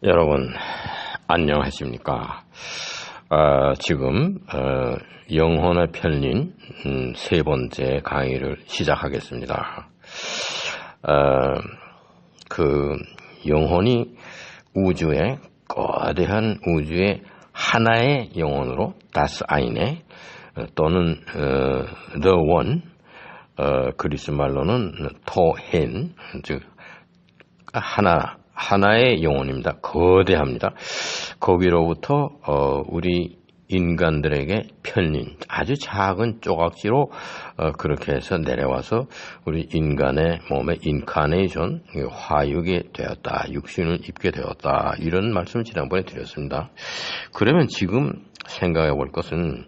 여러분 안녕하십니까? 지금 영혼의 편린 세 번째 강의를 시작하겠습니다. 그 영혼이 우주의 거대한 우주의 하나의 영혼으로 다스 아인에 또는 the one 그리스 말로는 토헨 즉 하나의 영혼입니다. 거대합니다. 거기로부터 우리 인간들에게 편린 아주 작은 조각지로 그렇게 해서 내려와서 우리 인간의 몸에 인카네이션 화육이 되었다. 육신을 입게 되었다. 이런 말씀을 지난번에 드렸습니다. 그러면 지금 생각해 볼 것은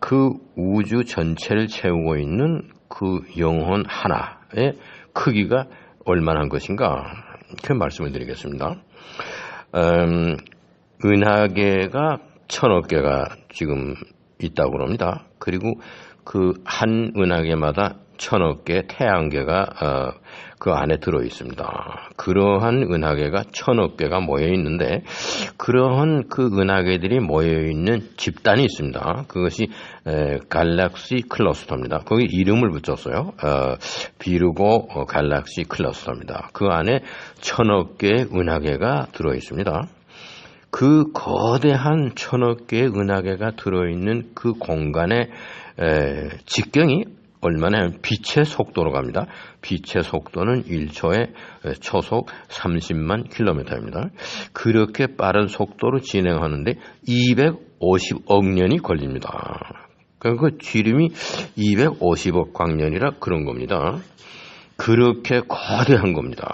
그 우주 전체를 채우고 있는 그 영혼 하나의 크기가 얼마나 것인가 그 말씀을 드리겠습니다. 은하계가 1000억 개가 지금 있다고 합니다. 그리고 그 한 은하계마다 1000억 개 태양계가 그 안에 들어 있습니다. 그러한 은하계가 1000억 개가 모여 있는데 그러한 그 은하계들이 모여 있는 집단이 있습니다. 그것이 갈락시 클러스터입니다. 거기 이름을 붙였어요. 비르고 갈락시 클러스터입니다. 그 안에 1000억 개의 은하계가 들어 있습니다. 그 거대한 1000억 개의 은하계가 들어있는 그 공간의 직경이 얼마나 빛의 속도로 갑니다. 빛의 속도는 1초에 초속 30만 킬로미터입니다. 그렇게 빠른 속도로 진행하는데 250억 년이 걸립니다. 그러니까 그 지름이 250억 광년이라 그런 겁니다. 그렇게 거대한 겁니다.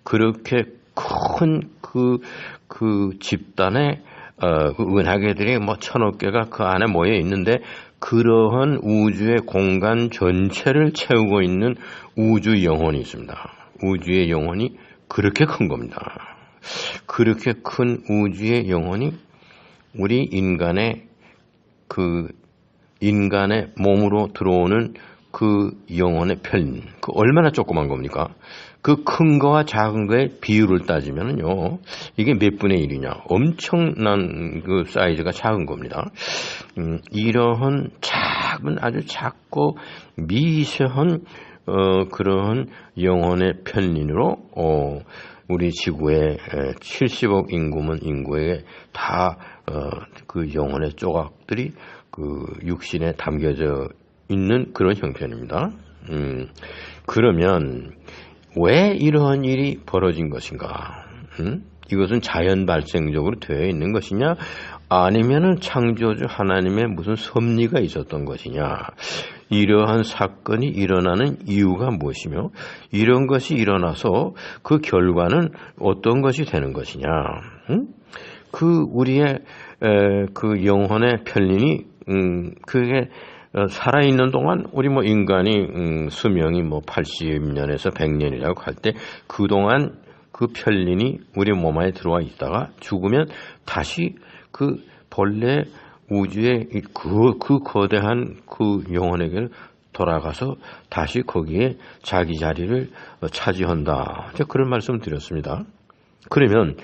그렇게 큰 그 집단의 그 은하계들이 뭐 1000억 개가 그 안에 모여 있는데 그러한 우주의 공간 전체를 채우고 있는 우주 영혼이 있습니다. 우주의 영혼이 그렇게 큰 겁니다. 그렇게 큰 우주의 영혼이 우리 인간의 몸으로 들어오는 그 영혼의 편, 그 얼마나 조그만 겁니까? 그 큰 거와 작은 거의 비율을 따지면요, 이게 몇 분의 1이냐? 엄청난 그 사이즈가 작은 겁니다. 이러한 작은 아주 작고 미세한 그러한 영혼의 편린으로 우리 지구의 70억 인구에게 다 그 영혼의 조각들이 그 육신에 담겨져 있는 그런 형편입니다. 그러면 왜 이러한 일이 벌어진 것인가? 이것은 자연 발생적으로 되어 있는 것이냐? 아니면은 창조주 하나님의 무슨 섭리가 있었던 것이냐? 이러한 사건이 일어나는 이유가 무엇이며 이런 것이 일어나서 그 결과는 어떤 것이 되는 것이냐? 그 우리의 그 영혼의 편린이 그게 살아있는 동안 우리 뭐 인간이 수명이 뭐 80년에서 100년이라고 할 때 그동안 그 편린이 우리 몸 안에 들어와 있다가 죽으면 다시 그 본래 우주의 그 거대한 그 영혼에게 돌아가서 다시 거기에 자기 자리를 차지한다. 그런 말씀을 드렸습니다. 그러면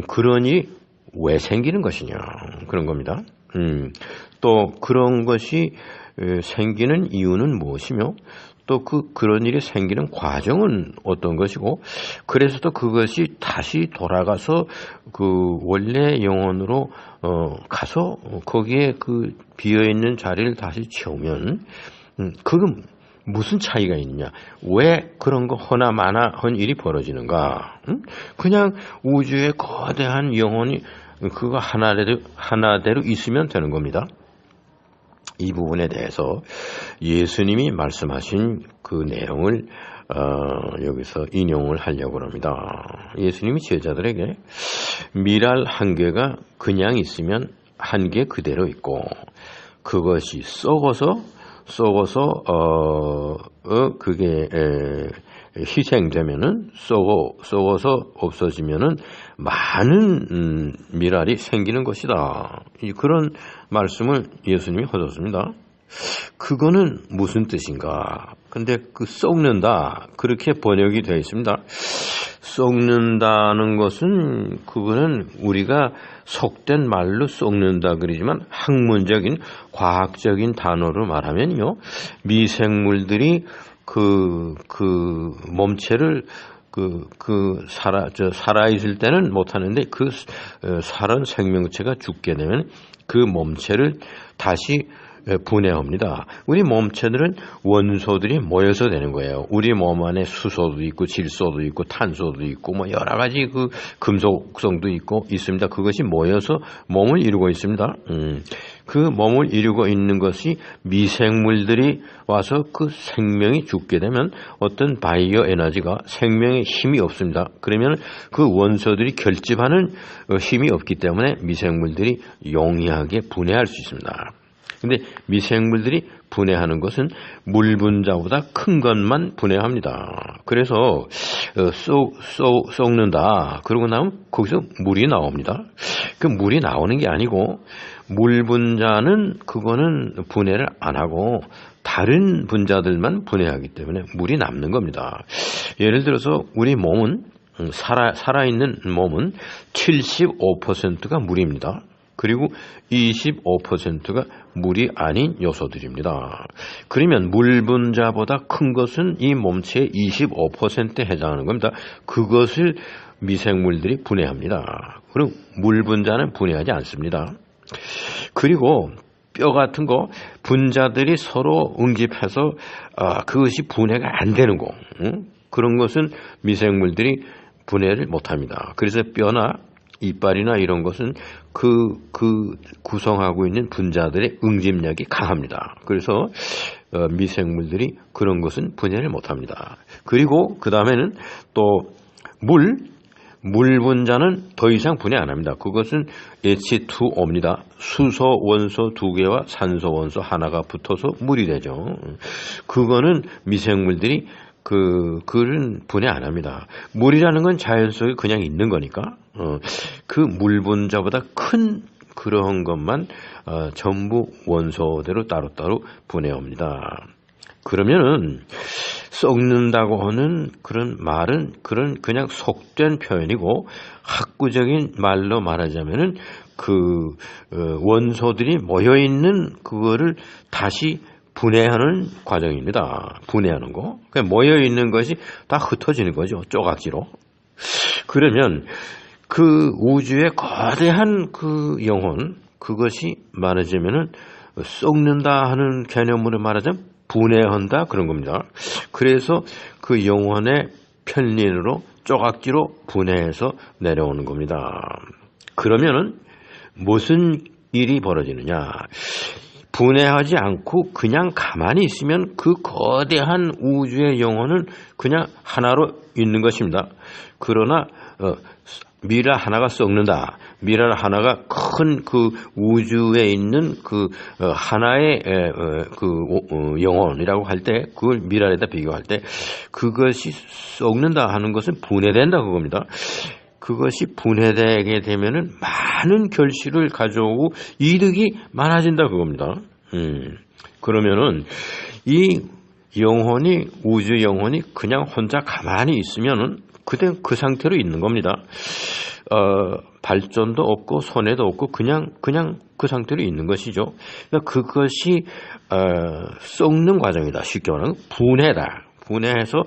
그런 일이 왜 생기는 것이냐 그런 겁니다. 또 그런 것이 생기는 이유는 무엇이며 또 그런 일이 생기는 과정은 어떤 것이고 그래서 또 그것이 다시 돌아가서 그 원래 영혼으로 가서 거기에 그 비어있는 자리를 다시 채우면 그건 무슨 차이가 있느냐? 왜 그런 거 허나마나 한 일이 벌어지는가? 그냥 우주의 거대한 영혼이 그거 하나대로 있으면 되는 겁니다. 이 부분에 대해서 예수님이 말씀하신 그 내용을 여기서 인용을 하려고 합니다. 예수님이 제자들에게 밀알 한 개가 그냥 있으면 한 개 그대로 있고 그것이 썩어서 그게 희생되면은 썩어서 없어지면은 많은 밀알이 생기는 것이다. 그런 말씀을 예수님이 하셨습니다. 그거는 무슨 뜻인가? 근데 그 썩는다 그렇게 번역이 되어 있습니다. 썩는다는 것은 그거는 우리가 속된 말로 썩는다 그러지만 학문적인 과학적인 단어로 말하면요, 미생물들이 그 몸체를 살아있을 때는 못하는데 살은 생명체가 죽게 되면 그 몸체를 다시 분해합니다. 우리 몸체들은 원소들이 모여서 되는 거예요. 우리 몸 안에 수소도 있고 질소도 있고 탄소도 있고 뭐 여러 가지 그 금속성도 있고 있습니다. 그것이 모여서 몸을 이루고 있습니다. 그 몸을 이루고 있는 것이 미생물들이 와서 그 생명이 죽게 되면 어떤 바이오 에너지가 생명의 힘이 없습니다. 그러면 그 원소들이 결집하는 힘이 없기 때문에 미생물들이 용이하게 분해할 수 있습니다. 근데 미생물들이 분해하는 것은 물 분자보다 큰 것만 분해합니다. 그래서 썩는다. 그러고 나면 거기서 물이 나옵니다. 그 물이 나오는 게 아니고 물 분자는 그거는 분해를 안 하고 다른 분자들만 분해하기 때문에 물이 남는 겁니다. 예를 들어서 우리 몸은 살아있는 몸은 75%가 물입니다. 그리고 25%가 물이 아닌 요소들입니다. 그러면 물 분자보다 큰 것은 이 몸체의 25%에 해당하는 겁니다. 그것을 미생물들이 분해합니다. 그리고 물 분자는 분해하지 않습니다. 그리고 뼈 같은 거 분자들이 서로 응집해서 그것이 분해가 안 되는 거, 그런 것은 미생물들이 분해를 못합니다. 그래서 뼈나 이빨이나 이런 것은 그 구성하고 있는 분자들의 응집력이 강합니다. 그래서 미생물들이 그런 것은 분해를 못합니다. 그리고 그 다음에는 또 물 분자는 더 이상 분해 안 합니다. 그것은 H2O입니다. 수소 원소 2개와 산소 원소 하나가 붙어서 물이 되죠. 그거는 미생물들이 그는 분해 안 합니다. 물이라는 건 자연 속에 그냥 있는 거니까 그 물 분자보다 큰 그런 것만 전부 원소대로 따로따로 분해합니다. 그러면은 썩는다고 하는 그런 말은 그냥 속된 표현이고, 학구적인 말로 말하자면은 원소들이 모여 있는 그거를 다시 분해하는 과정입니다. 분해하는 거. 그러니까 모여 있는 것이 다 흩어지는 거죠. 조각지로. 그러면 그 우주의 거대한 그 영혼, 그것이 말하자면은 썩는다 하는 개념으로 말하자면 분해한다 그런 겁니다. 그래서 그 영혼의 편린으로 조각지로 분해해서 내려오는 겁니다. 그러면은 무슨 일이 벌어지느냐? 분해하지 않고 그냥 가만히 있으면 그 거대한 우주의 영혼은 그냥 하나로 있는 것입니다. 그러나 미라 하나가 썩는다. 미라 하나가 큰 그 우주에 있는 하나의 영혼이라고 할 때, 그걸 미라에다 비교할 때 그것이 썩는다 하는 것은 분해된다 그겁니다. 그것이 분해되게 되면은 많은 결실을 가져오고 이득이 많아진다 그겁니다. 그러면은 이 영혼이, 우주 영혼이 그냥 혼자 가만히 있으면은 그때 그 상태로 있는 겁니다. 발전도 없고 손해도 없고 그냥 그 상태로 있는 것이죠. 그러니까 그것이 썩는 과정이다. 쉽게 말하면 분해다. 분해해서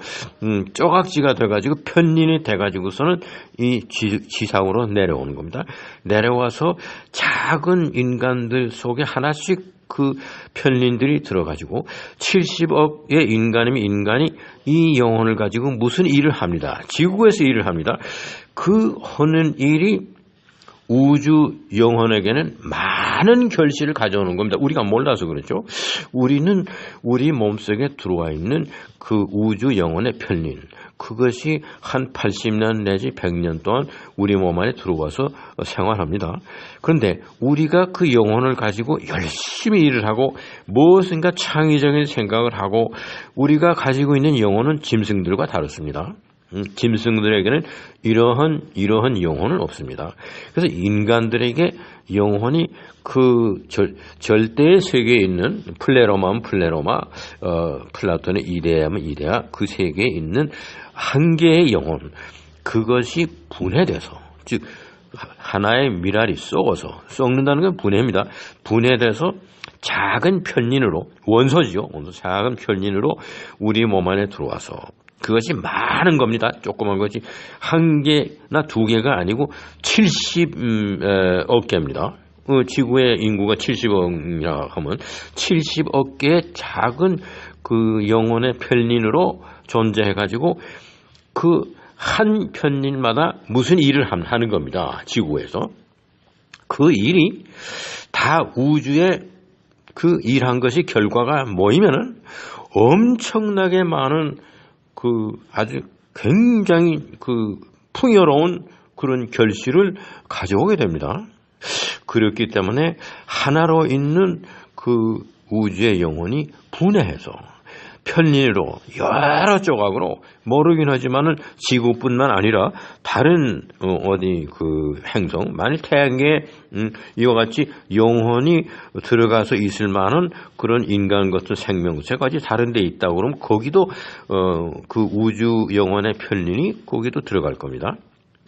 조각지가 돼가지고 편린이 돼가지고서는 이 지상으로 내려오는 겁니다. 내려와서 작은 인간들 속에 하나씩 그 편린들이 들어가지고 70억의 인간이 이 영혼을 가지고 무슨 일을 합니다. 지구에서 일을 합니다. 그 하는 일이 우주 영혼에게는 많은 결실을 가져오는 겁니다. 우리가 몰라서 그렇죠. 우리는 우리 몸속에 들어와 있는 그 우주 영혼의 편린, 그것이 한 80년 내지 100년 동안 우리 몸 안에 들어와서 생활합니다. 그런데 우리가 그 영혼을 가지고 열심히 일을 하고 무엇인가 창의적인 생각을 하고, 우리가 가지고 있는 영혼은 짐승들과 다릅니다. 짐승들에게는 이러한 영혼은 없습니다. 그래서 인간들에게 영혼이 그 절대의 세계에 있는 플레로마는 플레로마, 플라톤의 이데아면 이데아, 그 세계에 있는 한 개의 영혼, 그것이 분해돼서, 즉 하나의 미랄이 썩는다는 건 분해입니다. 분해돼서 작은 편린으로, 원소지요. 작은 편린으로 우리 몸 안에 들어와서 그것이 많은 겁니다. 조그만 것이 한 개나 두 개가 아니고 70억 개입니다. 지구의 인구가 70억이라 하면 70억 개의 작은 그 영혼의 편린으로 존재해가지고 그 한 편린마다 무슨 일을 하는 겁니다. 지구에서. 그 일이 다 우주에 그 일한 것이 결과가 모이면은 엄청나게 많은 그 아주 굉장히 그 풍요로운 그런 결실을 가져오게 됩니다. 그렇기 때문에 하나로 있는 그 우주의 영혼이 분해해서 편린으로 여러 조각으로 모르긴 하지만은 지구뿐만 아니라 다른 어디 그 행성, 만일 태양계에 이와 같이 영혼이 들어가서 있을 만한 그런 인간 같은 생명체까지 다른 데 있다고 그러면 거기도 그 우주 영혼의 편린이 거기도 들어갈 겁니다.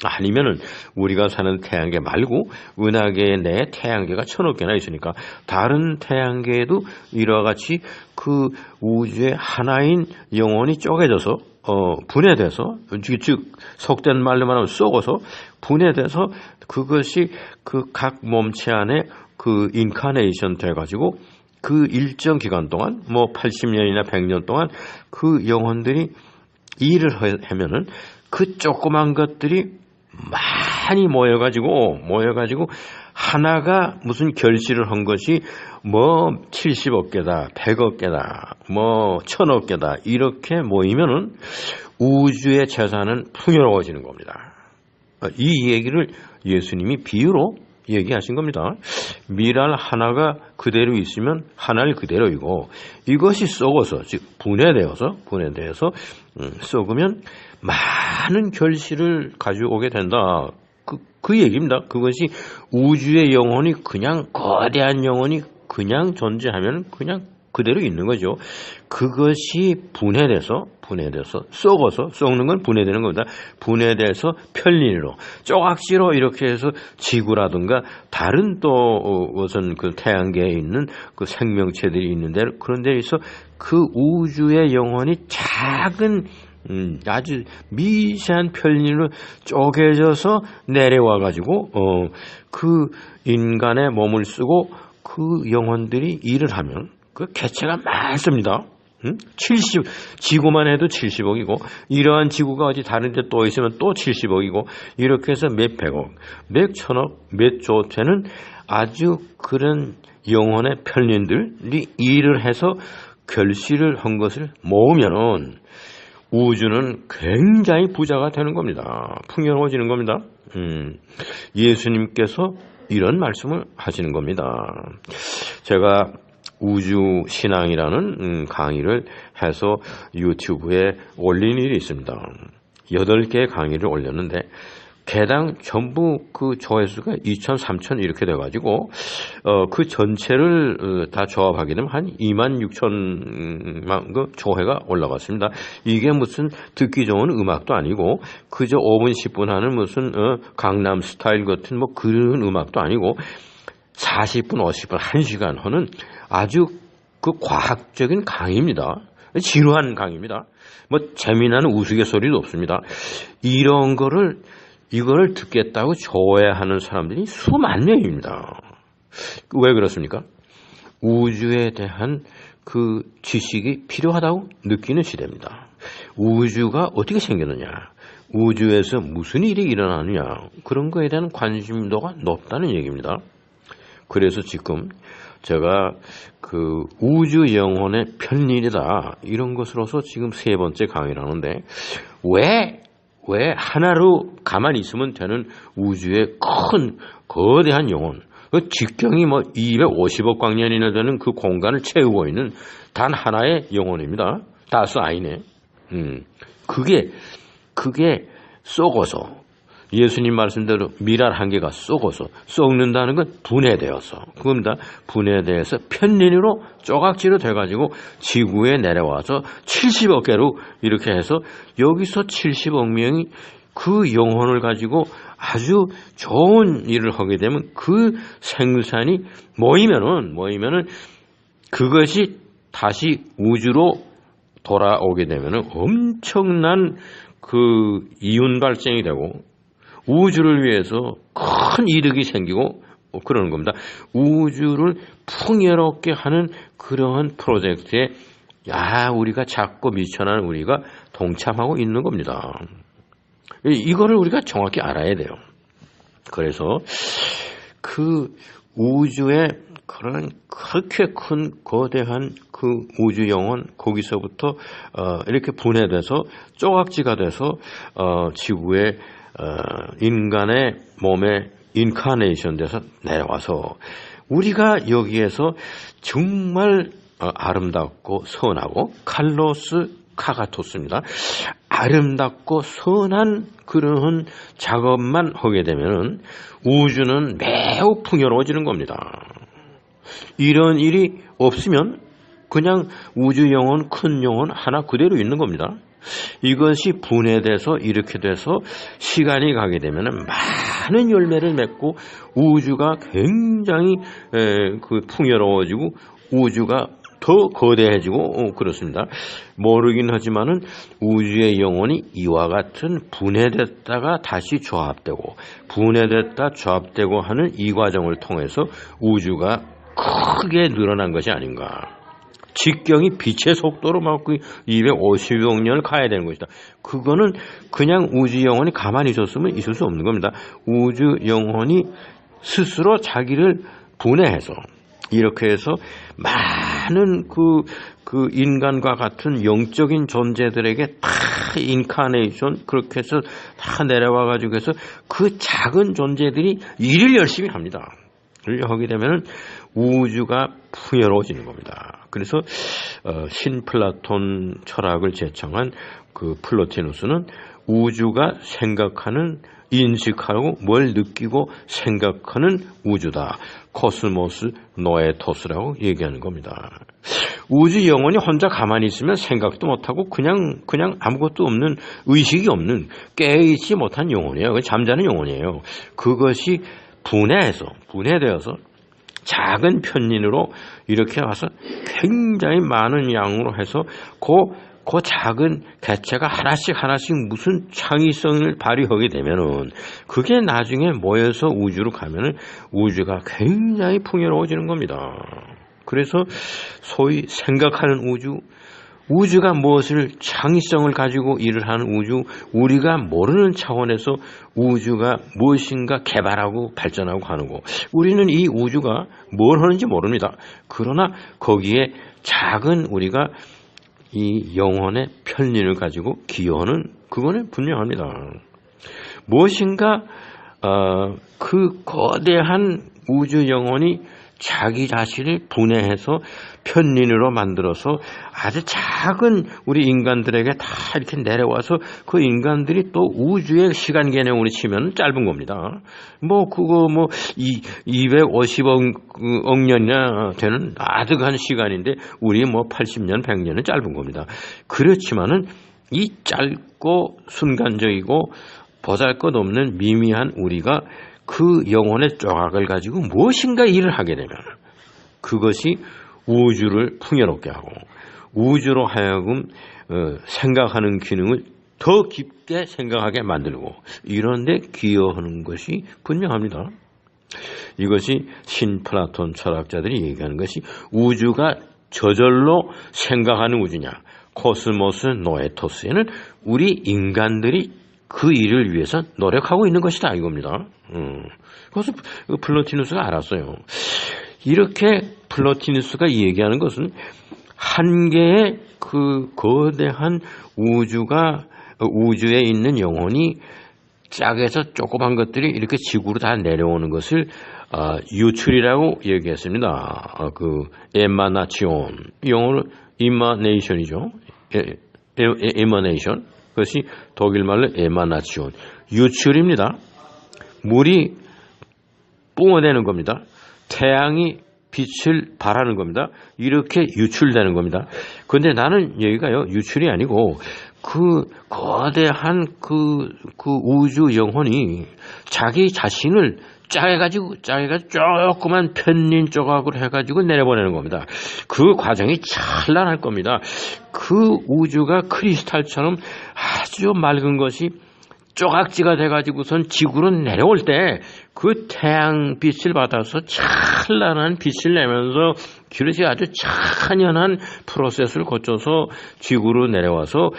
아니면은 우리가 사는 태양계 말고 은하계 내에 태양계가 1000억 개나 있으니까 다른 태양계에도 이와 같이 그 우주의 하나인 영혼이 쪼개져서 분해돼서, 즉 속된 말로 말하면 썩어서 분해돼서 그것이 그 각 몸체 안에 그 인카네이션 돼가지고 그 일정 기간 동안 뭐 80년이나 100년 동안 그 영혼들이 일을 하면은 그 조그만 것들이 많이 모여가지고 하나가 무슨 결실을 한 것이 뭐 70억 개다, 100억 개다, 뭐 1000억 개다 이렇게 모이면은 우주의 재산은 풍요로워지는 겁니다. 이 얘기를 예수님이 비유로 얘기하신 겁니다. 미랄 하나가 그대로 있으면 하나를 그대로이고 이것이 썩어서, 즉 분해되어서 썩으면 많은 결실을 가져오게 된다. 그 얘기입니다. 그것이 우주의 영혼이 그냥 거대한 영혼이 그냥 존재하면 그냥 그대로 있는 거죠. 그것이 분해돼서 썩어서, 썩는 건 분해되는 겁니다. 분해돼서 편린으로, 조각지로 이렇게 해서 지구라든가 다른 또 우선 그 태양계에 있는 그 생명체들이 있는데 그런 데에서 그 우주의 영혼이 작은 아주 미세한 편린으로 쪼개져서 내려와가지고 그 인간의 몸을 쓰고 그 영혼들이 일을 하면 그 개체가 많습니다. 지구만 해도 70억이고 이러한 지구가 어디 다른 데 또 있으면 또 70억이고 이렇게 해서 몇백억, 몇천억, 몇 조 되는 아주 그런 영혼의 편린들이 일을 해서 결실을 한 것을 모으면은 우주는 굉장히 부자가 되는 겁니다. 풍요로워지는 겁니다. 예수님께서 이런 말씀을 하시는 겁니다. 제가 우주신앙이라는 강의를 해서 유튜브에 올린 일이 있습니다. 8개의 강의를 올렸는데 개당 전부 그 조회수가 2,000, 3,000 이렇게 돼가지고 그 전체를 다 조합하게 되면 한 26,000만 그 조회가 올라갔습니다. 이게 무슨 듣기 좋은 음악도 아니고 그저 5분, 10분 하는 무슨 강남 스타일 같은 뭐 그런 음악도 아니고 40분, 50분, 1시간 하는 아주 그 과학적인 강의입니다. 지루한 강의입니다. 뭐 재미나는 우스갯소리도 없습니다. 이거를 듣겠다고 조회하는 사람들이 수만 명입니다. 왜 그렇습니까? 우주에 대한 그 지식이 필요하다고 느끼는 시대입니다. 우주가 어떻게 생겼느냐, 우주에서 무슨 일이 일어나느냐, 그런 거에 대한 관심도가 높다는 얘기입니다. 그래서 지금 제가 그 우주 영혼의 편린이다 이런 것으로서 지금 3번째 강의를 하는데 왜 하나로 가만히 있으면 되는 우주의 큰 거대한 영혼, 그 직경이 뭐 250억 광년이나 되는 그 공간을 채우고 있는 단 하나의 영혼입니다. 다스 아이네. 그게 그게 썩어서 예수님 말씀대로 미랄 한 개가 썩어서 썩는다는 건 분해되어서 그겁니다. 분해돼서 편린으로 조각지로 돼가지고 지구에 내려와서 70억 개로 이렇게 해서 여기서 70억 명이 그 영혼을 가지고 아주 좋은 일을 하게 되면 그 생산이 모이면은 그것이 다시 우주로 돌아오게 되면은 엄청난 그 이윤 발생이 되고 우주를 위해서 큰 이득이 생기고 그러는 겁니다. 우주를 풍요롭게 하는 그러한 프로젝트에 우리가 작고 미천한 우리가 동참하고 있는 겁니다. 이거를 우리가 정확히 알아야 돼요. 그래서 그 우주의 그런 그렇게 큰 거대한 그 우주 영혼 거기서부터 이렇게 분해돼서 조각지가 돼서 지구에 인간의 몸에 인카네이션 돼서 내려와서 우리가 여기에서 정말 아름답고 선하고 칼로스 카가토스입니다. 아름답고 선한 그런 작업만 하게 되면 우주는 매우 풍요로워지는 겁니다. 이런 일이 없으면 그냥 우주 영혼, 큰 영혼 하나 그대로 있는 겁니다. 이것이 분해돼서 이렇게 돼서 시간이 가게 되면 많은 열매를 맺고 우주가 굉장히 그 풍요로워지고 우주가 더 거대해지고 그렇습니다. 모르긴 하지만은 우주의 영혼이 이와 같은 분해됐다가 다시 조합되고 분해됐다 조합되고 하는 이 과정을 통해서 우주가 크게 늘어난 것이 아닌가. 직경이 빛의 속도로 막 250억 년을 가야 되는 것이다. 그거는 그냥 우주 영혼이 가만히 있었으면 있을 수 없는 겁니다. 우주 영혼이 스스로 자기를 분해해서 이렇게 해서 많은 그 인간과 같은 영적인 존재들에게 다 인카네이션 그렇게 해서 다 내려와 가지고 해서 그 작은 존재들이 일을 열심히 합니다. 일을 하게 되면 우주가 풍요로워지는 겁니다. 그래서 신플라톤 철학을 제청한 그 플로티누스는 우주가 생각하는 인식하고 뭘 느끼고 생각하는 우주다. 코스모스 노에토스라고 얘기하는 겁니다. 우주 영혼이 혼자 가만히 있으면 생각도 못하고 그냥 아무것도 없는 의식이 없는 깨어있지 못한 영혼이에요. 잠자는 영혼이에요. 그것이 분해되어서 작은 편린으로 이렇게 와서 굉장히 많은 양으로 해서 그 작은 개체가 하나씩 무슨 창의성을 발휘하게 되면은 그게 나중에 모여서 우주로 가면은 우주가 굉장히 풍요로워지는 겁니다. 그래서 소위 생각하는 우주가 무엇을 창의성을 가지고 일을 하는 우주, 우리가 모르는 차원에서 우주가 무엇인가 개발하고 발전하고 하는 거. 우리는 이 우주가 뭘 하는지 모릅니다. 그러나 거기에 작은 우리가 이 영혼의 편린을 가지고 기여하는 그거는 분명합니다. 무엇인가 그 거대한 우주 영혼이 자기 자신을 분해해서 편린으로 만들어서 아주 작은 우리 인간들에게 다 이렇게 내려와서 그 인간들이 또 우주의 시간 개념으로 치면 짧은 겁니다. 250억 년이나 되는 아득한 시간인데 우리 80년, 100년은 짧은 겁니다. 그렇지만은 이 짧고 순간적이고 보잘것없는 미미한 우리가 그 영혼의 조각을 가지고 무엇인가 일을 하게 되면 그것이 우주를 풍요롭게 하고 우주로 하여금 생각하는 기능을 더 깊게 생각하게 만들고 이런 데 기여하는 것이 분명합니다. 이것이 신플라톤 철학자들이 얘기하는 것이 우주가 저절로 생각하는 우주냐. 코스모스 노에토스에는 우리 인간들이 그 일을 위해서 노력하고 있는 것이다 이겁니다. 그래서 플로티누스가 알았어요. 이렇게 플로티누스가 얘기하는 것은 한 개의 그 거대한 우주에 있는 영혼이 짝에서 조그만 것들이 이렇게 지구로 다 내려오는 것을 유출이라고 얘기했습니다. 그 에마나치온 영어로 이마네이션이죠. 에마네이션 그것이 독일말로 에마나치온, 유출입니다. 물이 뿜어내는 겁니다. 태양이 빛을 발하는 겁니다. 이렇게 유출되는 겁니다. 그런데 나는 여기가요, 유출이 아니고 그 거대한 그 우주 영혼이 자기 자신을 짜해가지고 조그만 편린 조각으로 해가지고 내려보내는 겁니다. 그 과정이 찬란할 겁니다. 그 우주가 크리스탈처럼 아주 맑은 것이 조각지가 돼가지고선 지구로 내려올 때 그 태양빛을 받아서 찬란한 빛을 내면서 그릇이 아주 찬연한 프로세스를 거쳐서 지구로 내려와서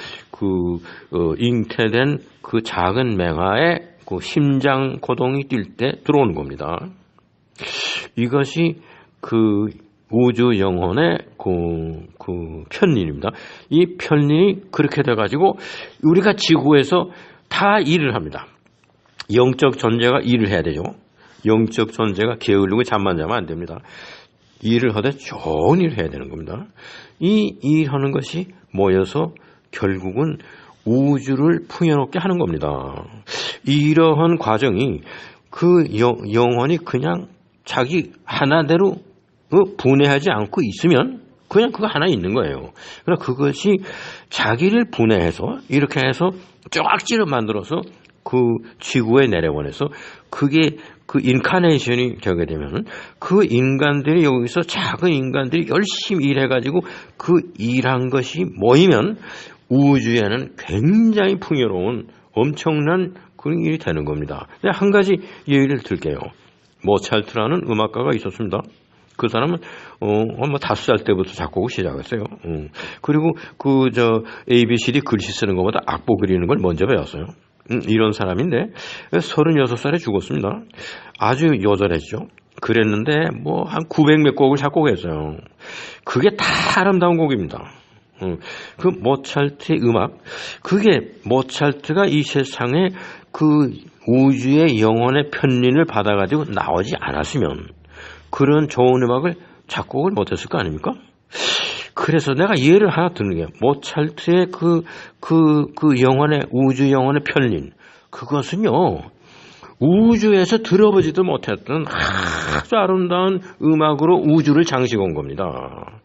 잉태된 그 작은 맹아의 그 심장 고동이 뛸 때 들어오는 겁니다. 이것이 그 우주 영혼의 그 편린입니다. 이 편린이 그렇게 돼가지고 우리가 지구에서 다 일을 합니다. 영적 존재가 일을 해야 되죠. 영적 존재가 게으르고 잠만 자면 안 됩니다. 일을 하되 좋은 일을 해야 되는 겁니다. 이 일하는 것이 모여서 결국은 우주를 풍요롭게 하는 겁니다. 이러한 과정이 그 영혼이 그냥 자기 하나대로 분해하지 않고 있으면 그냥 그거 하나 있는 거예요. 그러나 그것이 자기를 분해해서 이렇게 해서 조각지를 만들어서 그 지구에 내려보내서 그게 그 인카네이션이 되게 되면 그 인간들이 여기서 작은 인간들이 열심히 일해가지고 그 일한 것이 모이면 우주에는 굉장히 풍요로운 엄청난 그런 일이 되는 겁니다. 한 가지 예를 들게요. 모차르트라는 음악가가 있었습니다. 그 사람은 뭐 5살 때부터 작곡을 시작했어요. 그리고 ABCD 글씨 쓰는 것보다 악보 그리는 걸 먼저 배웠어요. 이런 사람인데 36살에 죽었습니다. 아주 여전했죠. 그랬는데 뭐 한 900몇 곡을 작곡했어요. 그게 다 아름다운 곡입니다. 그 모차르트의 음악, 그게 모차르트가 이 세상에 그 우주의 영혼의 편린을 받아가지고 나오지 않았으면 그런 좋은 음악을 작곡을 못했을 거 아닙니까? 그래서 내가 예를 하나 드는 게 모차르트의 그 영혼의 우주 영혼의 편린, 그것은요 우주에서 들어보지도 못했던 아주 아름다운 음악으로 우주를 장식한 겁니다.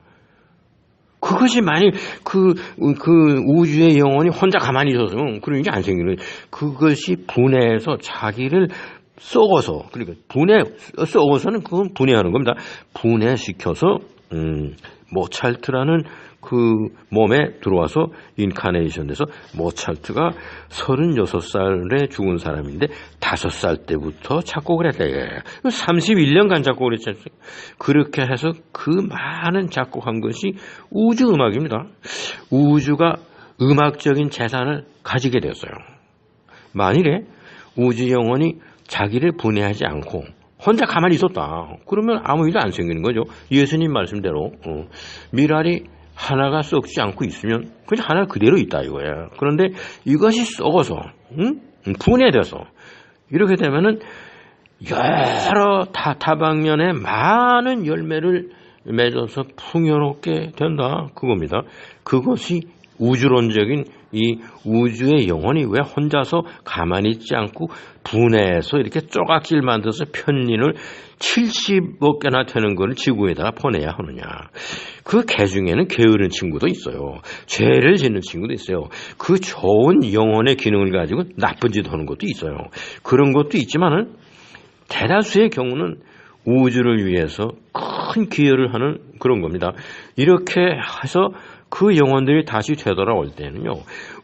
그것이 만일 그 우주의 영혼이 혼자 가만히 있었으면 그런 일이 안 생기는 거예요. 그것이 분해해서 자기를 썩어서, 그러니까 썩어서는 그건 분해하는 겁니다. 분해시켜서 모차르트라는 그 몸에 들어와서 인카네이션 돼서 모차르트가 36살에 죽은 사람인데 5살 때부터 작곡을 했대. 31년간 작곡을 했지. 그렇게 해서 그 많은 작곡한 것이 우주 음악입니다. 우주가 음악적인 재산을 가지게 되었어요. 만일에 우주 영혼이 자기를 분해하지 않고 혼자 가만히 있었다. 그러면 아무 일도 안 생기는 거죠. 예수님 말씀대로 밀알이 하나가 썩지 않고 있으면 그냥 하나 그대로 있다 이거예요. 그런데 이것이 썩어서 분해돼서 이렇게 되면은 여러 다방면에 많은 열매를 맺어서 풍요롭게 된다 그겁니다. 그것이 우주론적인 이 우주의 영혼이 왜 혼자서 가만히 있지 않고 분해해서 이렇게 조각질 만들어서 편린을 70억 개나 되는 걸 지구에다가 보내야 하느냐. 그 개 중에는 게으른 친구도 있어요. 죄를 짓는 친구도 있어요. 그 좋은 영혼의 기능을 가지고 나쁜 짓 하는 것도 있어요. 그런 것도 있지만은 대다수의 경우는 우주를 위해서 큰 기여를 하는 그런 겁니다. 이렇게 해서 그 영혼들이 다시 되돌아올 때는요,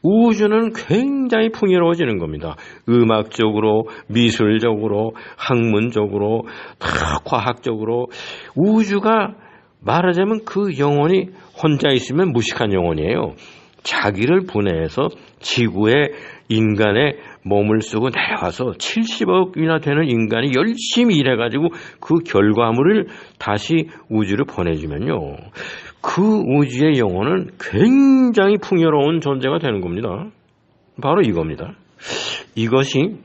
우주는 굉장히 풍요로워지는 겁니다. 음악적으로, 미술적으로, 학문적으로, 다 과학적으로. 우주가 말하자면 그 영혼이 혼자 있으면 무식한 영혼이에요. 자기를 분해해서 지구에 인간의 몸을 쓰고 내려와서 70억이나 되는 인간이 열심히 일해가지고 그 결과물을 다시 우주로 보내주면요, 그 우주의 영혼은 굉장히 풍요로운 존재가 되는 겁니다. 바로 이겁니다. 이것이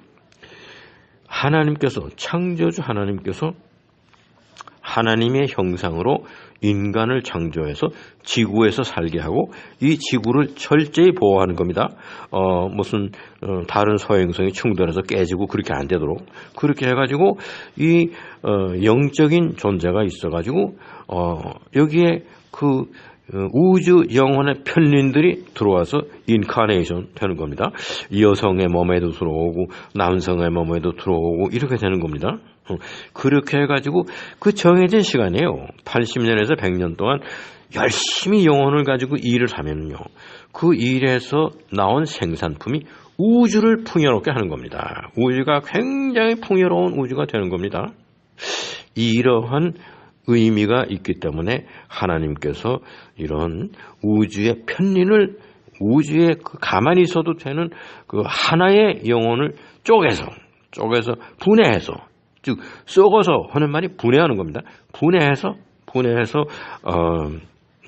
하나님께서, 창조주 하나님께서 하나님의 형상으로 인간을 창조해서 지구에서 살게 하고 이 지구를 철저히 보호하는 겁니다. 무슨 다른 소행성이 충돌해서 깨지고 그렇게 안 되도록 그렇게 해가지고 이 영적인 존재가 있어가지고 여기에 그 우주 영혼의 편린들이 들어와서 인카네이션 되는 겁니다. 여성의 몸에도 들어오고 남성의 몸에도 들어오고 이렇게 되는 겁니다. 그렇게 해가지고 그 정해진 시간이에요. 80년에서 100년 동안 열심히 영혼을 가지고 일을 하면요. 그 일에서 나온 생산품이 우주를 풍요롭게 하는 겁니다. 우주가 굉장히 풍요로운 우주가 되는 겁니다. 이러한 의미가 있기 때문에 하나님께서 이런 우주의 편린을 우주에 가만히 있어도 되는 그 하나의 영혼을 쪼개서 분해해서 즉 썩어서 하는 말이 분해하는 겁니다. 분해해서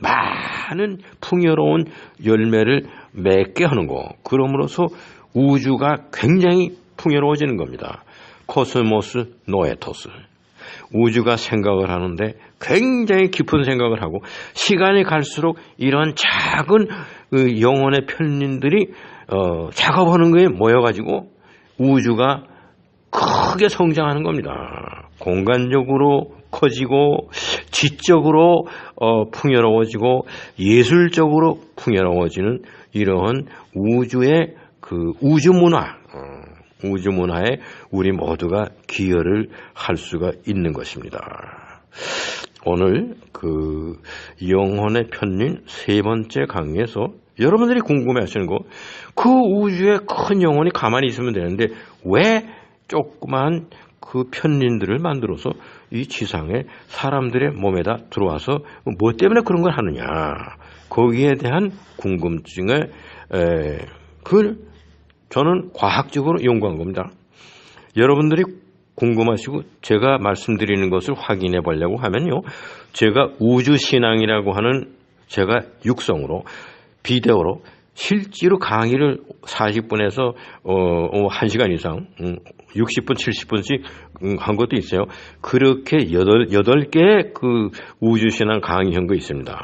많은 풍요로운 열매를 맺게 하는 거. 그럼으로써 우주가 굉장히 풍요로워지는 겁니다. 코스모스 노에토스. 우주가 생각을 하는데 굉장히 깊은 생각을 하고 시간이 갈수록 이런 작은 영혼의 편린들이 작업하는 거에 모여가지고 우주가 크게 성장하는 겁니다. 공간적으로 커지고 지적으로 풍요로워지고 예술적으로 풍요로워지는 이러한 우주의 그 우주 문화에 우리 모두가 기여를 할 수가 있는 것입니다. 오늘 그 영혼의 편린 세 번째 강의에서 여러분들이 궁금해하시는 거, 그 우주에 큰 영혼이 가만히 있으면 되는데 왜 조그만 그 편린들을 만들어서 이 지상에 사람들의 몸에다 들어와서 뭐 때문에 그런 걸 하느냐, 거기에 대한 궁금증에 저는 과학적으로 연구한 겁니다. 여러분들이 궁금하시고 제가 말씀드리는 것을 확인해 보려고 하면요, 제가 우주신앙이라고 하는 제가 육성으로 비디오로 실제로 강의를 40분에서 1시간 이상 60분 70분씩 한 것도 있어요. 그렇게 8개의 그 우주신앙 강의한 거 있습니다.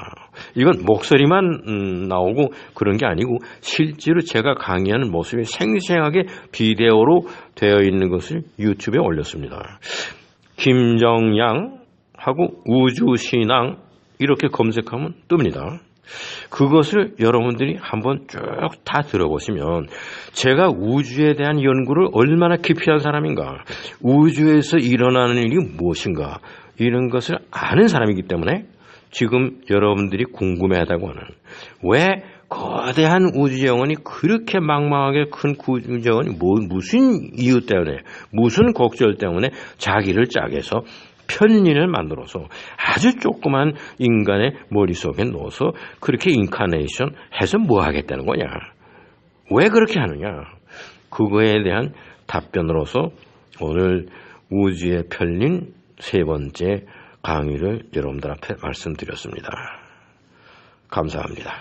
이건 목소리만 나오고 그런 게 아니고 실제로 제가 강의하는 모습이 생생하게 비디오로 되어 있는 것을 유튜브에 올렸습니다. 김정양하고 우주신앙 이렇게 검색하면 뜹니다. 그것을 여러분들이 한번 쭉 다 들어보시면 제가 우주에 대한 연구를 얼마나 깊이 한 사람인가, 우주에서 일어나는 일이 무엇인가, 이런 것을 아는 사람이기 때문에 지금 여러분들이 궁금해하다고 하는, 왜 거대한 우주 영혼이 그렇게 망망하게 큰 우주 영혼이 무슨 이유 때문에, 무슨 곡절 때문에 자기를 짜게서 편린을 만들어서 아주 조그만 인간의 머릿속에 넣어서 그렇게 인카네이션 해서 뭐 하겠다는 거냐, 왜 그렇게 하느냐, 그거에 대한 답변으로서 오늘 우주의 편린 세 번째 강의를 여러분들 앞에 말씀드렸습니다. 감사합니다.